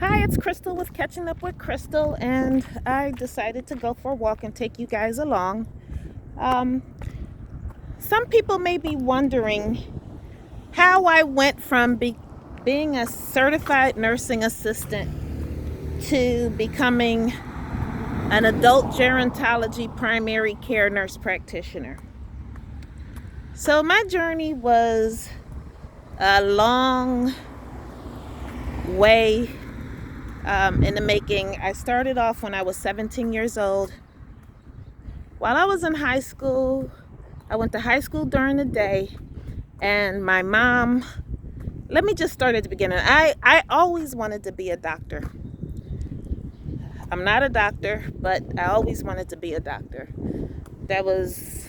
Hi, it's Crystal with Catching Up with Crystal, and I decided to go for a walk and take you guys along. Um, some people may be wondering how I went from being a certified nursing assistant to becoming an adult gerontology primary care nurse practitioner. So, my journey was a long way in the making. I started off when I was 17 years old. While I was in high school, I went to high school during the day, and my mom, let me just start at the beginning. I always wanted to be a doctor. I'm not a doctor, but I always wanted to be a doctor. That was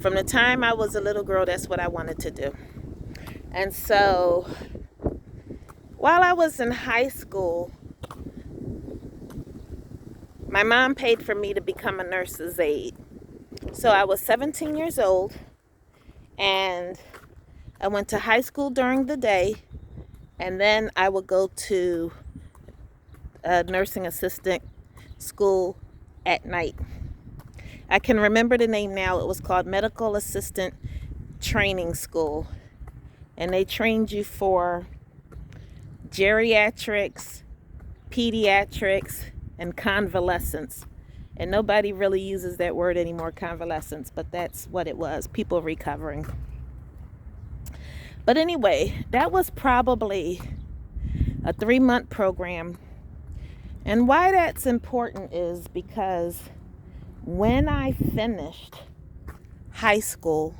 from the time I was a little girl, that's what I wanted to do. And so while I was in high school, my mom paid for me to become a nurse's aide. So I was 17 years old, and I went to high school during the day, and then I would go to a nursing assistant school at night. I can remember the name now. It was called Medical Assistant Training School, and they trained you for geriatrics, pediatrics, and convalescence. And nobody really uses that word anymore, convalescence, but that's what it was, people recovering. But anyway, that was probably a 3-month program. And why that's important is because when I finished high school,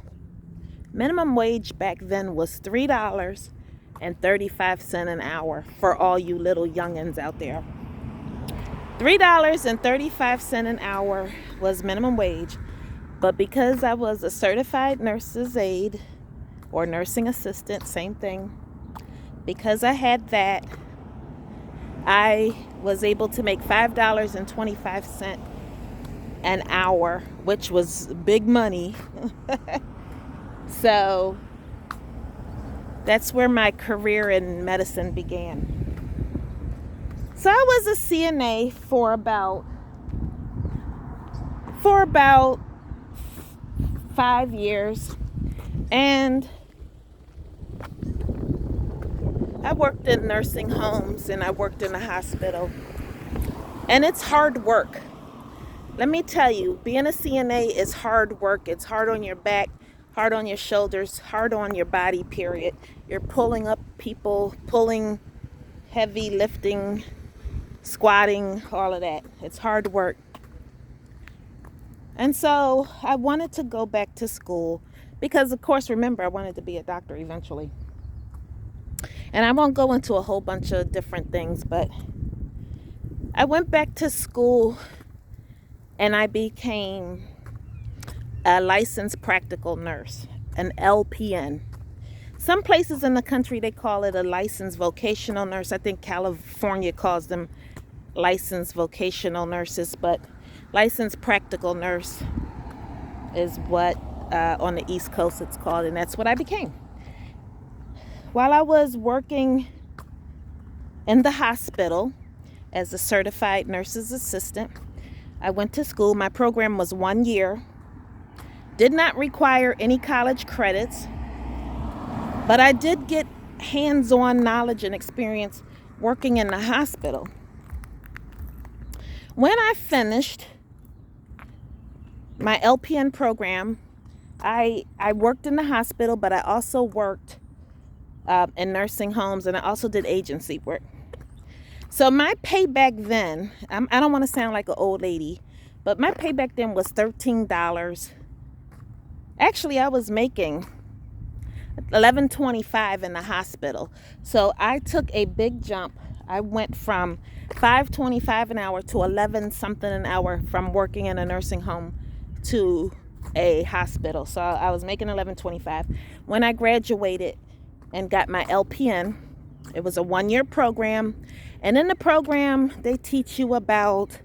minimum wage back then was $3.35 an hour for all you little youngins out there. $3.35 an hour was minimum wage, but because I was a certified nurse's aide or nursing assistant, same thing, because I had that, I was able to make $5.25 an hour, which was big money. So that's where my career in medicine began. So I was a CNA for about 5 years, and I worked in nursing homes and I worked in a hospital, and it's hard work. Let me tell you, being a CNA is hard work. It's hard on your back, hard on your shoulders, hard on your body, period. You're pulling up people, pulling heavy lifting, squatting, all of that. It's hard work. And so I wanted to go back to school because, of course, remember, I wanted to be a doctor eventually. And I won't go into a whole bunch of different things, but I went back to school and I became a licensed practical nurse, an LPN. Some places in the country, they call it a licensed vocational nurse. I think California calls them licensed vocational nurses, but licensed practical nurse is what on the East Coast it's called, and that's what I became. While I was working in the hospital as a certified nurse's assistant, I went to school. My program was 1 year, did not require any college credits, but I did get hands-on knowledge and experience working in the hospital. When I finished my LPN program, I worked in the hospital, but I also worked in nursing homes, and I also did agency work. So my pay back then, I don't want to sound like an old lady, but my pay back then was $13. Actually, I was making $11.25 in the hospital. So I took a big jump. I went from $5.25 an hour to $11 something an hour from working in a nursing home to a hospital. So I was making $11.25. When I graduated and got my LPN, it was a 1-year program. And in the program, they teach you about,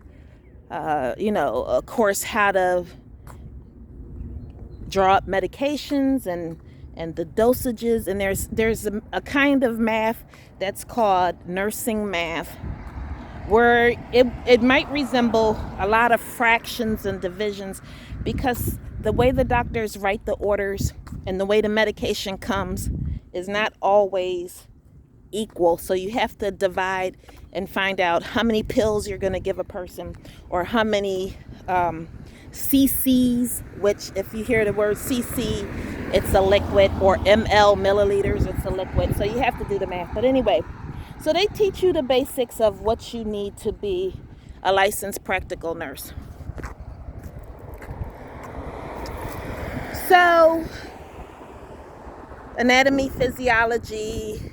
of course, how to draw up medications and the dosages. And there's a kind of math that's called nursing math. where it might resemble a lot of fractions and divisions, because the way the doctors write the orders and the way the medication comes is not always equal. So you have to divide and find out how many pills you're going to give a person, or how many cc's, which if you hear the word cc, it's a liquid, or ml, milliliters, it's a liquid. So you have to do the math. But anyway, so they teach you the basics of what you need to be a licensed practical nurse. So anatomy, physiology,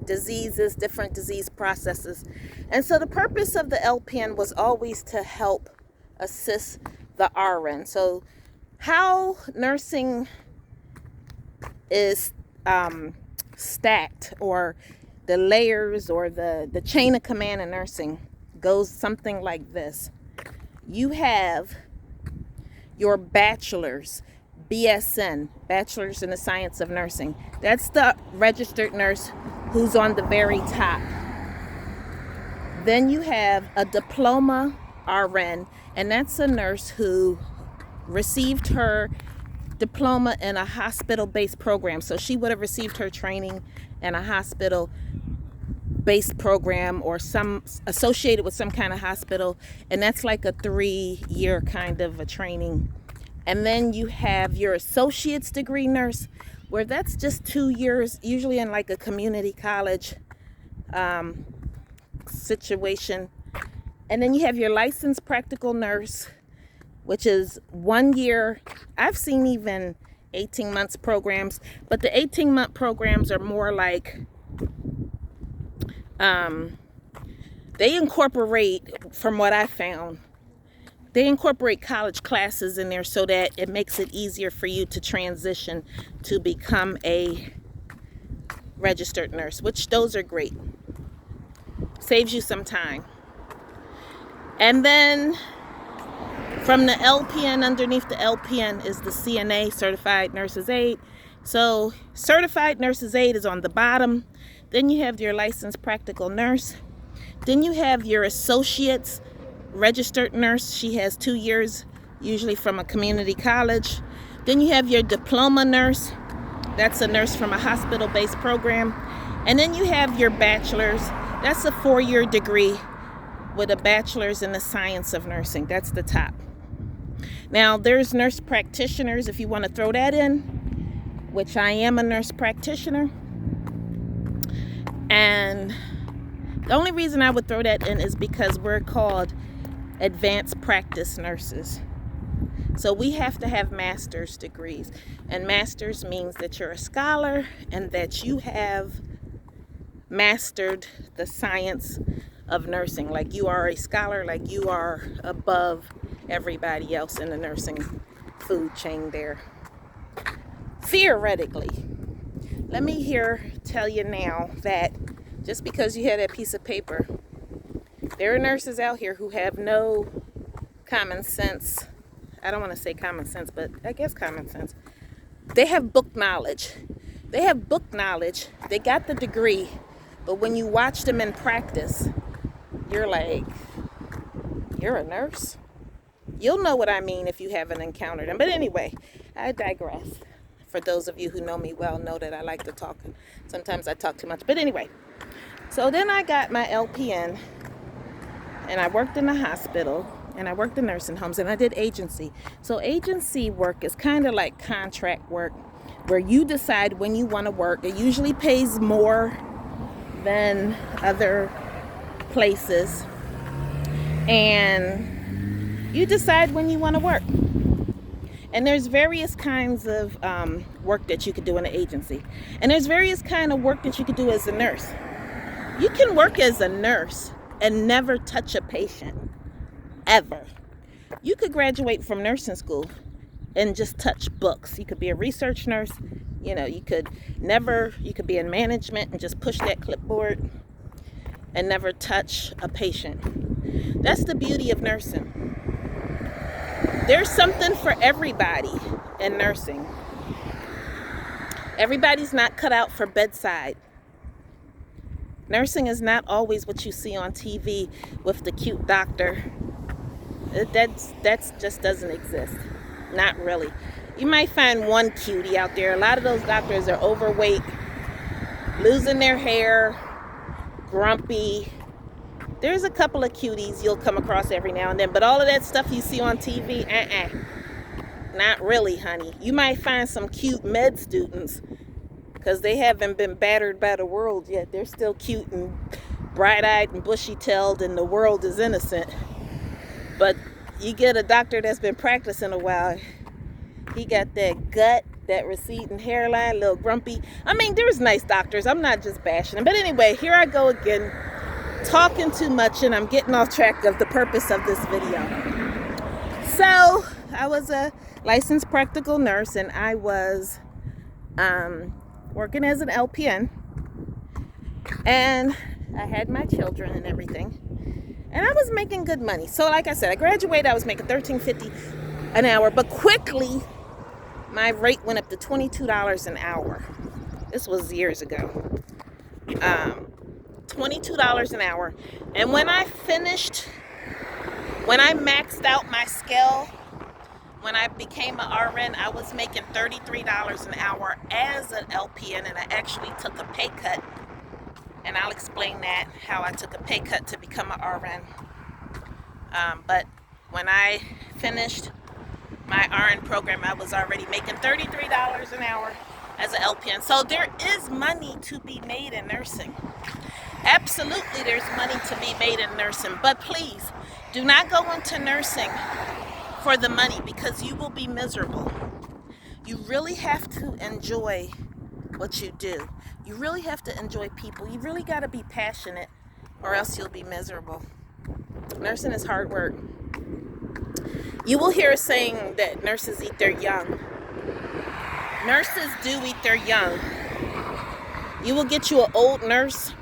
diseases, different disease processes. And so the purpose of the LPN was always to help assist the RN. So how nursing is stacked, or the layers, or the chain of command in nursing goes something like this. You have your bachelor's, BSN, Bachelor's in the Science of Nursing. That's the registered nurse who's on the very top. Then you have a diploma RN, and that's a nurse who received her diploma in a hospital-based program. So she would have received her training in a hospital-based program, or some associated with some kind of hospital, and that's like a 3-year kind of a training. And then you have your associate's degree nurse, where that's just 2 years, usually in like a community college situation. And then you have your licensed practical nurse, which is 1 year. I've seen even 18 months programs, but the 18-month programs are more like, they incorporate, from what I found, they incorporate college classes in there so that it makes it easier for you to transition to become a registered nurse, which those are great. Saves you some time. And then from the LPN, underneath the LPN is the CNA, Certified Nurse's Aide. So Certified Nurse's Aide is on the bottom. Then you have your licensed practical nurse. Then you have your associate's registered nurse. She has 2 years, usually from a community college. Then you have your diploma nurse. That's a nurse from a hospital-based program. And then you have your bachelor's. That's a 4-year degree with a bachelor's in the science of nursing. That's the top. Now there's nurse practitioners, if you want to throw that in, which I am a nurse practitioner. And the only reason I would throw that in is because we're called advanced practice nurses. So we have to have master's degrees, and master's means that you're a scholar and that you have mastered the science of nursing. Like you are a scholar, like you are above everybody else in the nursing food chain there. Theoretically, let me tell you now that just because you have that piece of paper, there are nurses out here who have no common sense. I don't want to say common sense, but I guess common sense. They have book knowledge. They got the degree, but when you watch them in practice, you're like, you're a nurse? You'll know what I mean if you haven't encountered them. But anyway, I digress. For those of you who know me well, know that I like to talk. Sometimes I talk too much. But anyway, so then I got my LPN, and I worked in the hospital, and I worked in nursing homes, and I did agency. So agency work is kind of like contract work, where you decide when you want to work. It usually pays more than other places, and you decide when you want to work. And there's various kinds of work that you could do in an agency, and there's various kind of work that you could do as a nurse. You can work as a nurse and never touch a patient, ever. You could graduate from nursing school and just touch books. You could be a research nurse. You could be in management and just push that clipboard and never touch a patient. That's the beauty of nursing. There's something for everybody in nursing. Everybody's not cut out for bedside. Nursing is not always what you see on TV with the cute doctor. That's just doesn't exist. Not really. You might find one cutie out there. A lot of those doctors are overweight, losing their hair, grumpy. There's a couple of cuties you'll come across every now and then, but all of that stuff you see on TV, not really, honey. You might find some cute med students because they haven't been battered by the world yet. They're still cute and bright-eyed and bushy-tailed, and the world is innocent. But you get a doctor that's been practicing a while, he got that gut, that receding hairline, a little grumpy. I mean, there's nice doctors. I'm not just bashing them. But anyway, here I go again, talking too much, and I'm getting off track of the purpose of this video. So, I was a licensed practical nurse, and I was working as an LPN, and I had my children and everything, and I was making good money. So like I said, I graduated, I was making $13.50 an hour, but quickly my rate went up to $22 an hour. This was years ago. $22 an hour. And when I maxed out my scale, when I became an RN, I was making $33 an hour as an LPN, and I actually took a pay cut. And I'll explain that, how I took a pay cut to become an RN. But when I finished my RN program, I was already making $33 an hour as an LPN. So there is money to be made in nursing. Absolutely, there's money to be made in nursing. But please, do not go into nursing for the money, because you will be miserable. You really have to enjoy what you do. You really have to enjoy people. You really got to be passionate, or else you'll be miserable. Nursing is hard work. You will hear a saying that nurses eat their young. Nurses do eat their young. You will get you an old nurse,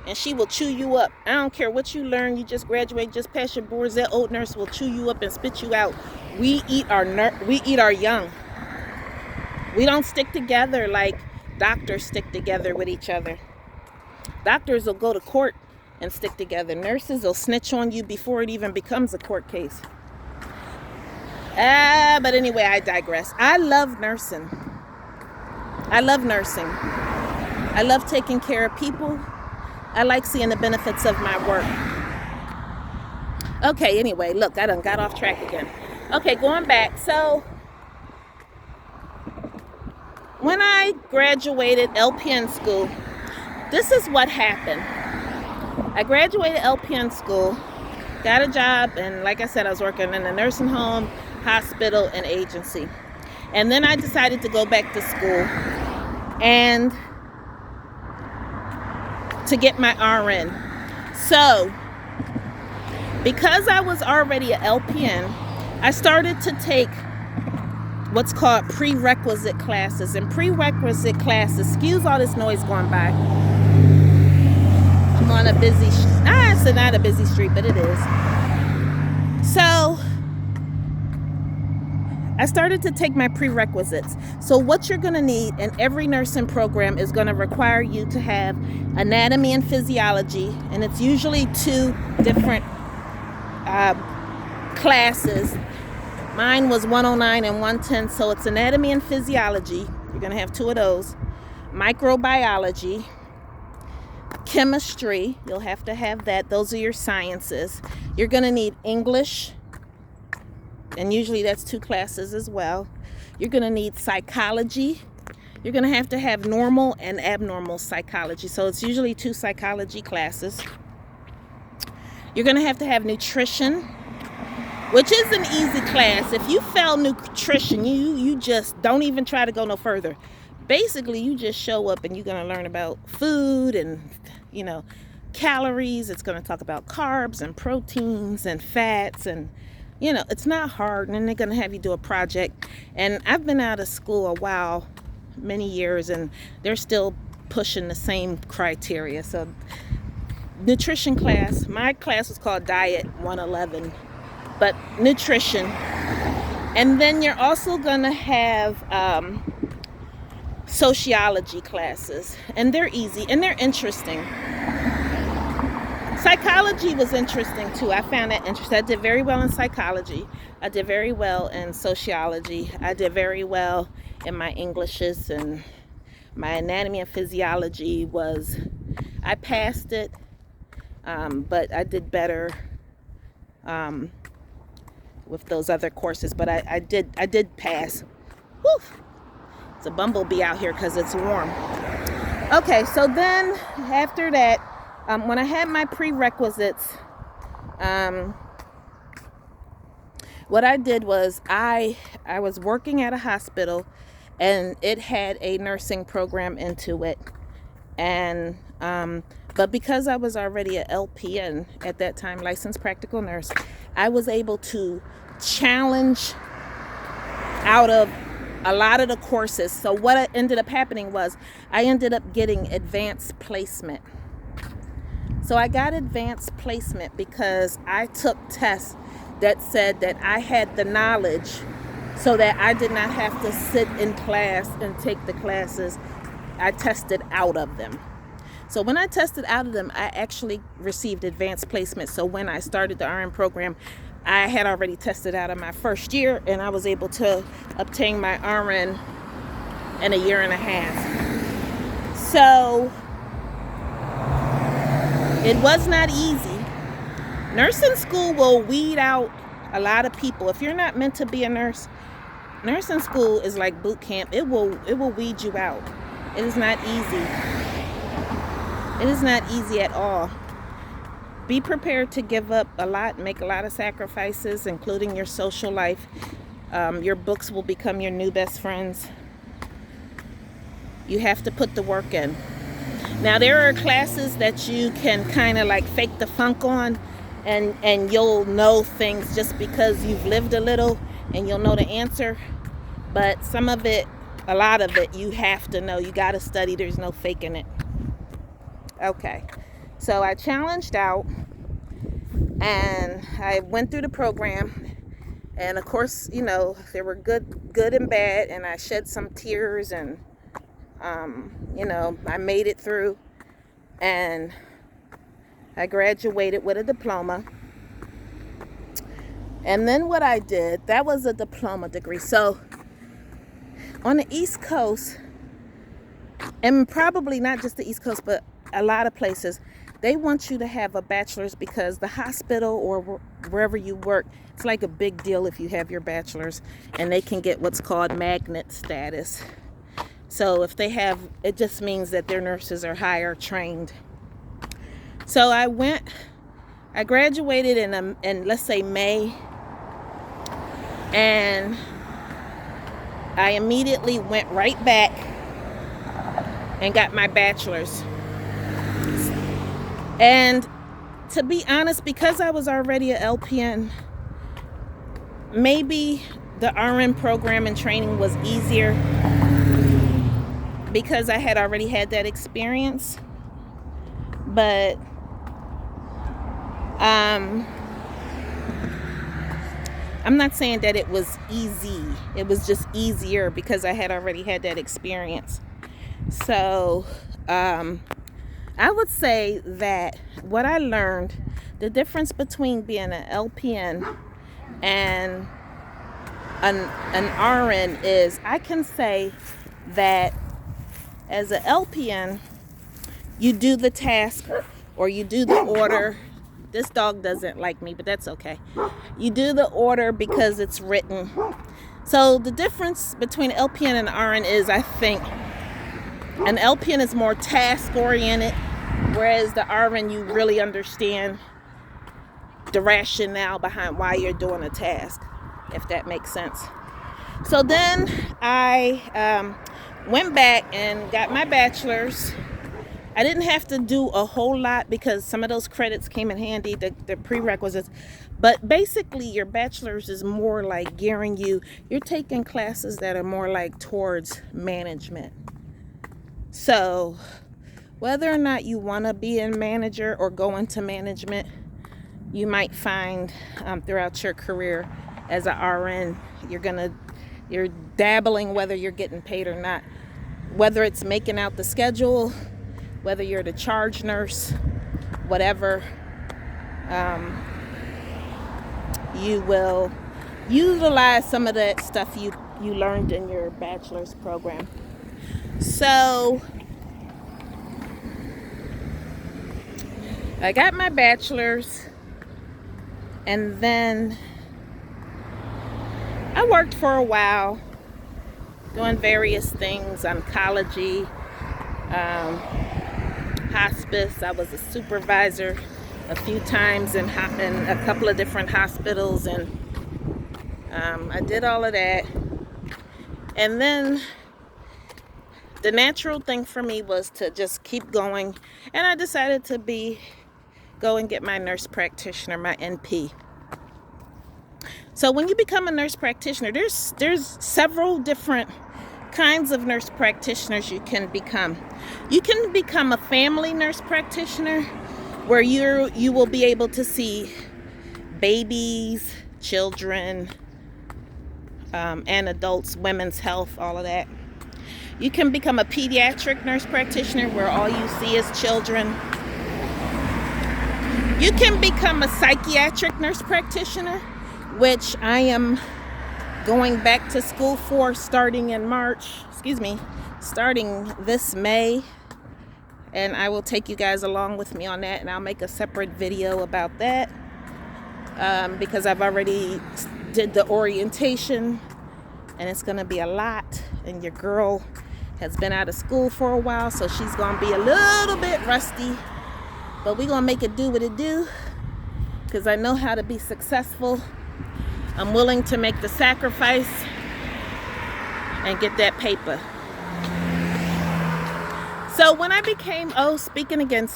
and she will chew you up. I don't care what you learn. You just graduate, just pass your boards. That old nurse will chew you up and spit you out. We eat our young. We don't stick together like doctors stick together with each other. Doctors will go to court and stick together. Nurses will snitch on you before it even becomes a court case. But anyway, I digress. I love nursing. I love nursing. I love taking care of people. I like seeing the benefits of my work. Okay, anyway, look, I done got off track again. Okay, going back. So, when I graduated LPN school, this is what happened. I graduated LPN school, got a job, and like I said, I was working in a nursing home, hospital, and agency. And then I decided to go back to school and to get my RN. So, because I was already an LPN, I started to take what's called prerequisite classes. And prerequisite classes, excuse all this noise going by. I'm on a busy, it's not a busy street, but it is. So, I started to take my prerequisites. So what you're going to need in every nursing program is going to require you to have anatomy and physiology, and it's usually 2 different classes. Mine was 109 and 110, so it's anatomy and physiology. You're going to have 2 of those. Microbiology, chemistry, you'll have to have that. Those are your sciences. You're going to need English, and usually that's 2 classes as well. You're going to need psychology. You're going to have normal and abnormal psychology. So it's usually 2 psychology classes. You're going to have nutrition, which is an easy class. If you fail nutrition, you just don't even try to go no further. Basically, you just show up and you're going to learn about food and, calories. It's going to talk about carbs and proteins and fats, and it's not hard. And then they're going to have you do a project. And I've been out of school a while, many years, and they're still pushing the same criteria. So nutrition class, my class was called Diet 111, but nutrition. And then you're also going to have sociology classes, and they're easy and they're interesting. Psychology was interesting too. I found that interesting. I did very well in psychology. I did very well in sociology. I did very well in my Englishes, and my anatomy and physiology I passed it, but I did better with those other courses. But I did pass. Whew. It's a bumblebee out here because it's warm. Okay, so then after that, when I had my prerequisites, what I did was I was working at a hospital, and it had a nursing program into it, and but because I was already an LPN at that time, licensed practical nurse, I was able to challenge out of a lot of the courses. So what ended up happening was I ended up getting advanced placement. So I got advanced placement because I took tests that said that I had the knowledge so that I did not have to sit in class and take the classes. I tested out of them. So when I tested out of them, I actually received advanced placement. So when I started the RN program, I had already tested out of my first year, and I was able to obtain my RN in a year and a half. So it was not easy. Nursing school will weed out a lot of people. If you're not meant to be a nurse, nursing school is like boot camp. It will weed you out. It is not easy. It is not easy at all. Be prepared to give up a lot, make a lot of sacrifices, including your social life. Your books will become your new best friends. You have to put the work in. Now, there are classes that you can kind of like fake the funk on, and you'll know things just because you've lived a little and you'll know the answer. But some of it, a lot of it, you have to know. You got to study. There's no faking it. Okay. So I challenged out, and I went through the program, and of course, you know, there were good and bad, and I shed some tears, and you know, I made it through, and I graduated with a diploma. And then what I did, that was a diploma degree. So on the East Coast, and probably not just the East Coast, but a lot of places, they want you to have a bachelor's because the hospital or wherever you work, it's like a big deal if you have your bachelor's, and they can get what's called magnet status. So if they have, it just means that their nurses are higher trained. So I graduated in let's say May, and I immediately went right back and got my bachelor's. And to be honest, because I was already an LPN, maybe the RN program and training was easier because I had already had that experience. But I'm not saying that it was easy. It was just easier because I had already had that experience. So I would say that what I learned, the difference between being an LPN and an RN is, I can say that as an LPN, you do the task or you do the order. This dog doesn't like me, but that's okay. You do the order because it's written. So the difference between LPN and RN is, I think, an LPN is more task oriented, whereas the RN, you really understand the rationale behind why you're doing a task, if that makes sense. So then I went back and got my bachelor's. I didn't have to do a whole lot because some of those credits came in handy, the prerequisites. But basically, your bachelor's is more like gearing you. You're taking classes that are more like towards management. So whether or not you want to be a manager or go into management, you might find throughout your career as a RN, you're dabbling whether you're getting paid or not. Whether it's making out the schedule, whether you're the charge nurse, whatever, you will utilize some of that stuff you learned in your bachelor's program. So I got my bachelor's, and then I worked for a while doing various things, oncology, hospice. I was a supervisor a few times in a couple of different hospitals, and I did all of that. And then the natural thing for me was to just keep going, and I decided to go and get my nurse practitioner, my NP. So when you become a nurse practitioner, there's several different kinds of nurse practitioners you can become. You can become a family nurse practitioner, where you will be able to see babies, children, and adults, women's health, all of that. You can become a pediatric nurse practitioner, where all you see is children. You can become a psychiatric nurse practitioner, which I am going back to school for starting this May. And I will take you guys along with me on that, and I'll make a separate video about that, because I've already did the orientation, and it's going to be a lot, and your girl has been out of school for a while, so she's going to be a little bit rusty, but we're going to make it do what it do, because I know how to be successful. I'm willing to make the sacrifice and get that paper. So when I became, so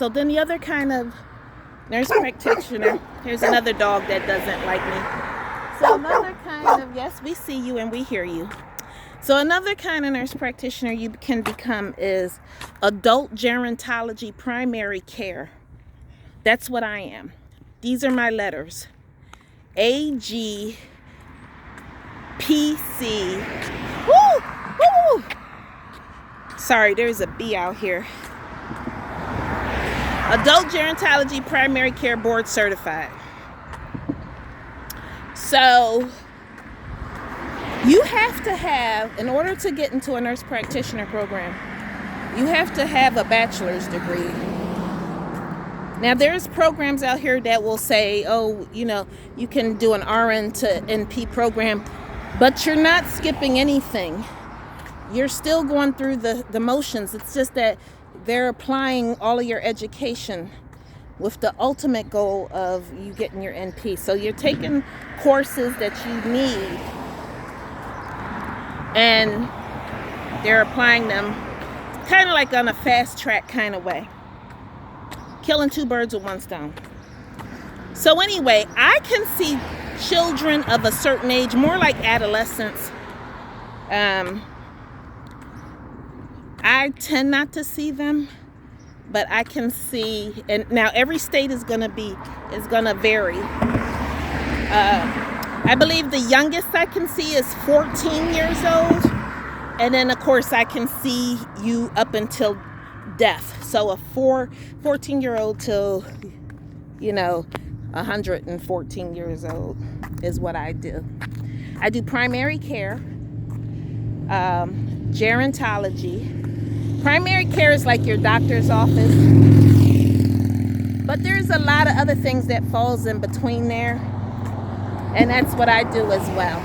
then the other kind of nurse practitioner, here's another dog that doesn't like me. So another kind of, yes, we see you and we hear you. So another kind of nurse practitioner you can become is adult gerontology primary care. That's what I am. These are my letters. AGPC. Woo! Woo! Sorry, there's a bee out here. Adult Gerontology Primary Care Board Certified. So you have to have, in order to get into a nurse practitioner program, you have to have a bachelor's degree. Now, there's programs out here that will say, you can do an RN to NP program, but you're not skipping anything. You're still going through the motions. It's just that they're applying all of your education with the ultimate goal of you getting your NP. So you're taking courses that you need, and they're applying them kind of like on a fast track kind of way. Killing two birds with one stone. So anyway, I can see children of a certain age, more like adolescents. I tend not to see them, but I can see, and now every state is gonna vary. I believe the youngest I can see is 14 years old, and then of course I can see you up until death. So a 14-year-old till 114 years old is what I do. I do primary care, gerontology. Primary care is like your doctor's office, but there's a lot of other things that falls in between there, and that's what I do as well.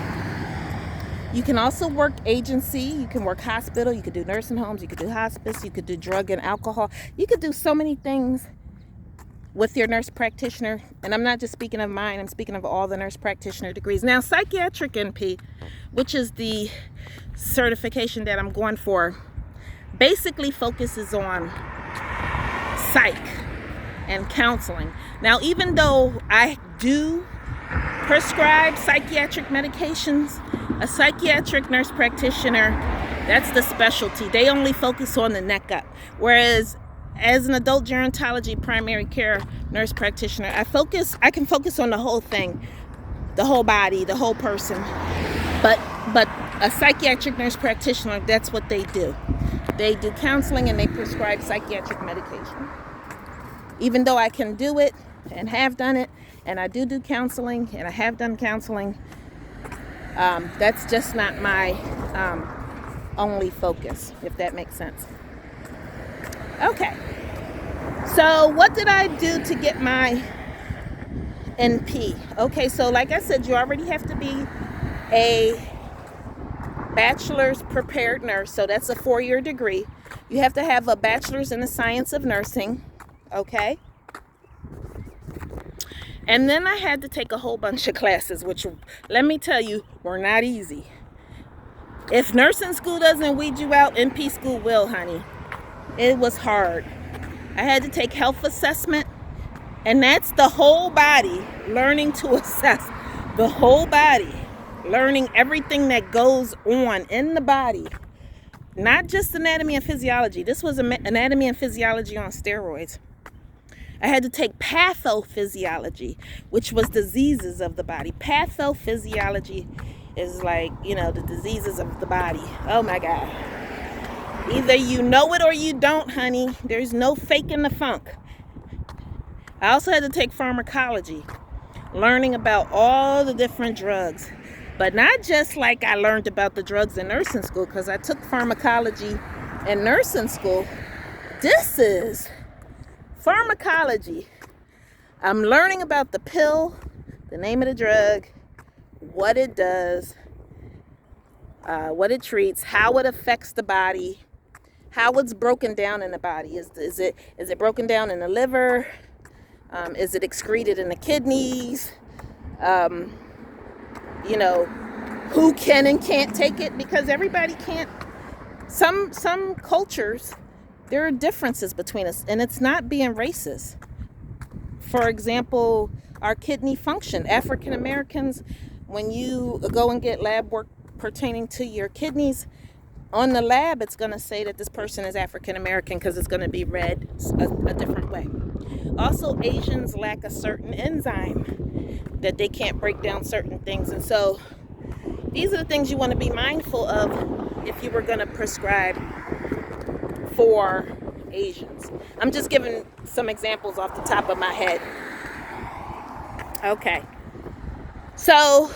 You can also work agency, you can work hospital, you could do nursing homes, you could do hospice, you could do drug and alcohol. You could do so many things with your nurse practitioner, and I'm not just speaking of mine, I'm speaking of all the nurse practitioner degrees. Now, psychiatric NP, which is the certification that I'm going for, basically focuses on psych and counseling. Now, even though I do prescribe psychiatric medications, a psychiatric nurse practitioner, that's the specialty. They only focus on the neck up. Whereas as an adult gerontology primary care nurse practitioner, I can focus on the whole thing, the whole body, the whole person. But a psychiatric nurse practitioner, that's what they do. They do counseling and they prescribe psychiatric medication. Even though I can do it and have done it, and I do counseling and I have done counseling, that's just not my only focus, if that makes sense. Okay, so what did I do to get my NP? Okay, so like I said, you already have to be a bachelor's prepared nurse, so that's a 4-year degree. You have to have a bachelor's in the science of nursing, okay? And then I had to take a whole bunch of classes, which, let me tell you, were not easy. If nursing school doesn't weed you out, NP school will, honey. It was hard. I had to take health assessment, and that's the whole body, learning to assess the whole body, learning everything that goes on in the body, not just anatomy and physiology. This was anatomy and physiology on steroids. I had to take pathophysiology, which was diseases of the body. Pathophysiology is like, the diseases of the body. Oh my God. Either you know it or you don't, honey. There's no faking the funk. I also had to take pharmacology, learning about all the different drugs. But not just like I learned about the drugs in nursing school, because I took pharmacology in nursing school. This is pharmacology. I'm learning about the pill, the name of the drug, what it does, what it treats, how it affects the body, how it's broken down in the body. Is it broken down in the liver? Is it excreted in the kidneys? Who can and can't take it, because everybody can't. Some cultures, there are differences between us, and it's not being racist. For example, our kidney function. African Americans, when you go and get lab work pertaining to your kidneys, on the lab it's going to say that this person is African American because it's going to be read a different way. Also, Asians lack a certain enzyme that they can't break down certain things, and so these are the things you want to be mindful of if you were going to prescribe for Asians. I'm just giving some examples off the top of my head. Okay. So,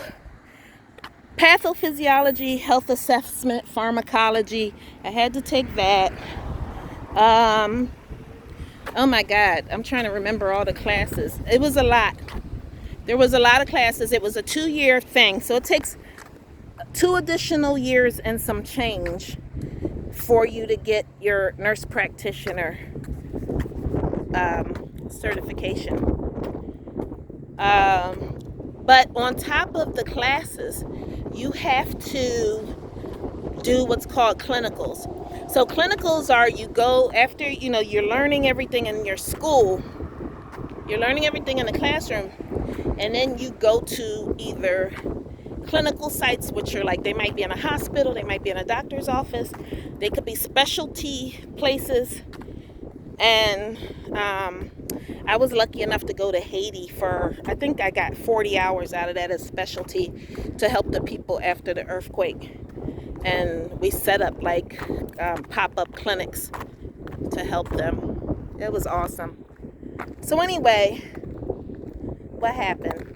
pathophysiology, health assessment, pharmacology. I had to take that. Oh my God. I'm trying to remember all the classes. It was a lot. There was a lot of classes. It was a 2-year thing. So it takes 2 additional years and some change for you to get your nurse practitioner certification. But on top of the classes, you have to do what's called clinicals. So clinicals are, you go after, you're learning everything in your school, you're learning everything in the classroom, and then you go to either clinical sites, which are like, they might be in a hospital, they might be in a doctor's office, they could be specialty places. And I was lucky enough to go to Haiti for, I think I got 40 hours out of that as specialty to help the people after the earthquake. And we set up like pop-up clinics to help them. It was awesome. So anyway, what happened?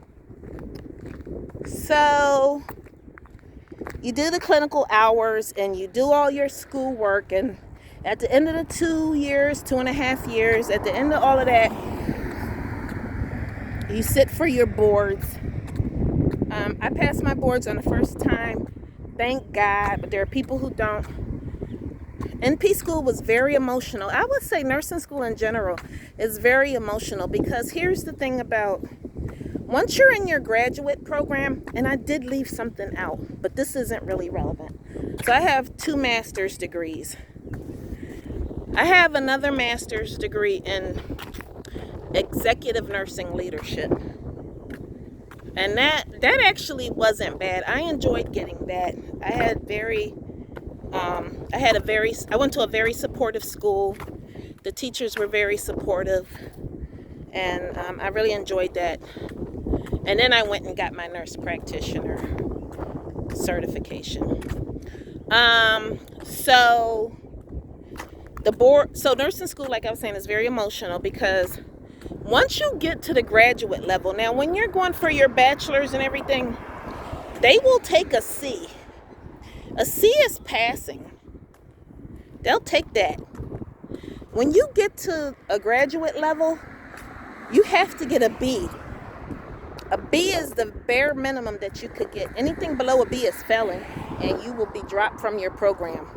So you do the clinical hours and you do all your schoolwork, and at the end of the 2.5 years, at the end of all of that, you sit for your boards. I passed my boards on the first time, thank God, but there are people who don't. NP school was very emotional. I would say nursing school in general is very emotional, because here's the thing about, once you're in your graduate program, and I did leave something out, but this isn't really relevant. So I have 2 master's degrees. I have another master's degree in executive nursing leadership. And that actually wasn't bad. I enjoyed getting that. I went to a very supportive school. The teachers were very supportive, and I really enjoyed that. And then I went and got my nurse practitioner certification. So the board, so nursing school, like I was saying, is very emotional because once you get to the graduate level, now when you're going for your bachelor's and everything, they will take a C. A C is passing. They'll take that. When you get to a graduate level, you have to get a B. A B is the bare minimum that you could get. Anything below a B is failing, and you will be dropped from your program.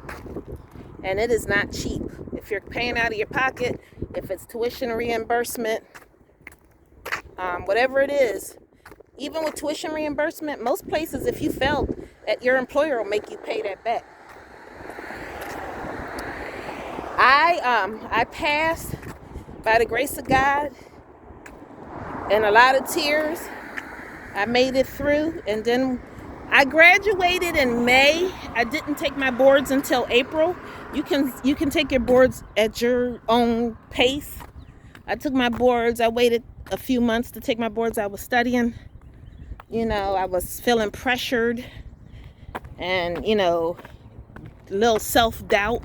And it is not cheap. If you're paying out of your pocket, if it's tuition reimbursement, whatever it is, even with tuition reimbursement, most places, if you failed, your employer will make you pay that back. I passed by the grace of God and a lot of tears. I made it through, and then I graduated in May. I didn't take my boards until April. You can take your boards at your own pace. I took my boards. I waited a few months to take my boards. I was studying. I was feeling pressured and, a little self-doubt.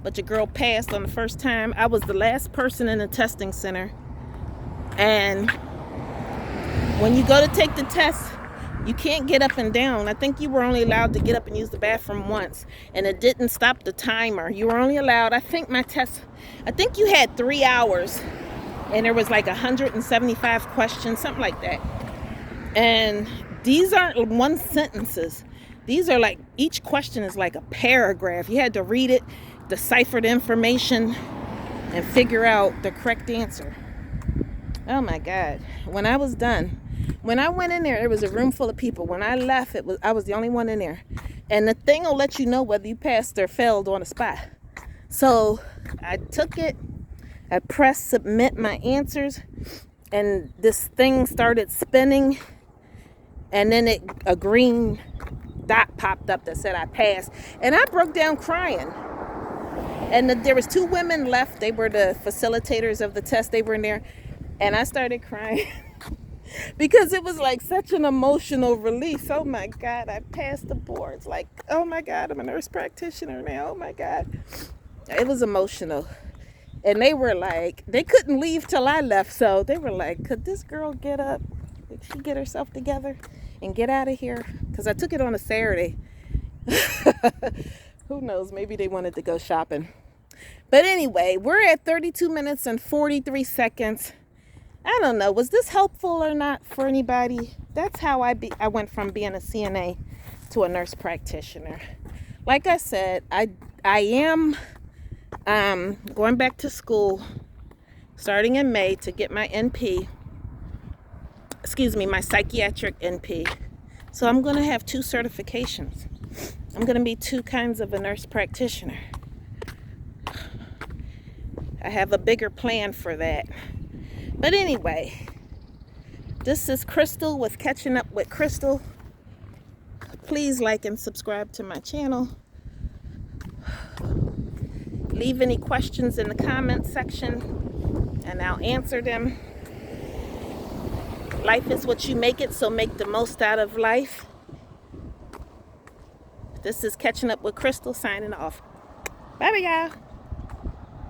But your girl passed on the first time. I was the last person in the testing center. And when you go to take the test, you can't get up and down. I think you were only allowed to get up and use the bathroom once. And it didn't stop the timer. You were only allowed, I think you had 3 hours. And there was like 175 questions, something like that. And these aren't one sentences. These are like, each question is like a paragraph. You had to read it, decipher the information, and figure out the correct answer. Oh my God. When I was done, when I went in there was a room full of people. When I left, I was the only one in there. And the thing will let you know whether you passed or failed on the spot. So I took it, I pressed submit my answers, and this thing started spinning, and then a green dot popped up that said I passed, and I broke down crying. And there was 2 women left. They were the facilitators of the test. They were in there, and I started crying because it was like such an emotional release. Oh my God, I passed the boards. Like, oh my God, I'm a nurse practitioner now. Oh my God. It was emotional. And they were like, they couldn't leave till I left. So they were like, could this girl get up? Did she get herself together and get out of here? Because I took it on a Saturday. Who knows? Maybe they wanted to go shopping. But anyway, we're at 32 minutes and 43 seconds. I don't know. Was this helpful or not for anybody? That's how I went from being a CNA to a nurse practitioner. Like I said, I am going back to school starting in May to get my NP. My psychiatric NP. So I'm going to have 2 certifications. I'm going to be 2 kinds of a nurse practitioner. I have a bigger plan for that. But anyway, this is Crystal with Catching Up with Crystal. Please like and subscribe to my channel. Leave any questions in the comment section and I'll answer them. Life is what you make it, so make the most out of life. This is Catching Up with Crystal signing off. Bye, y'all.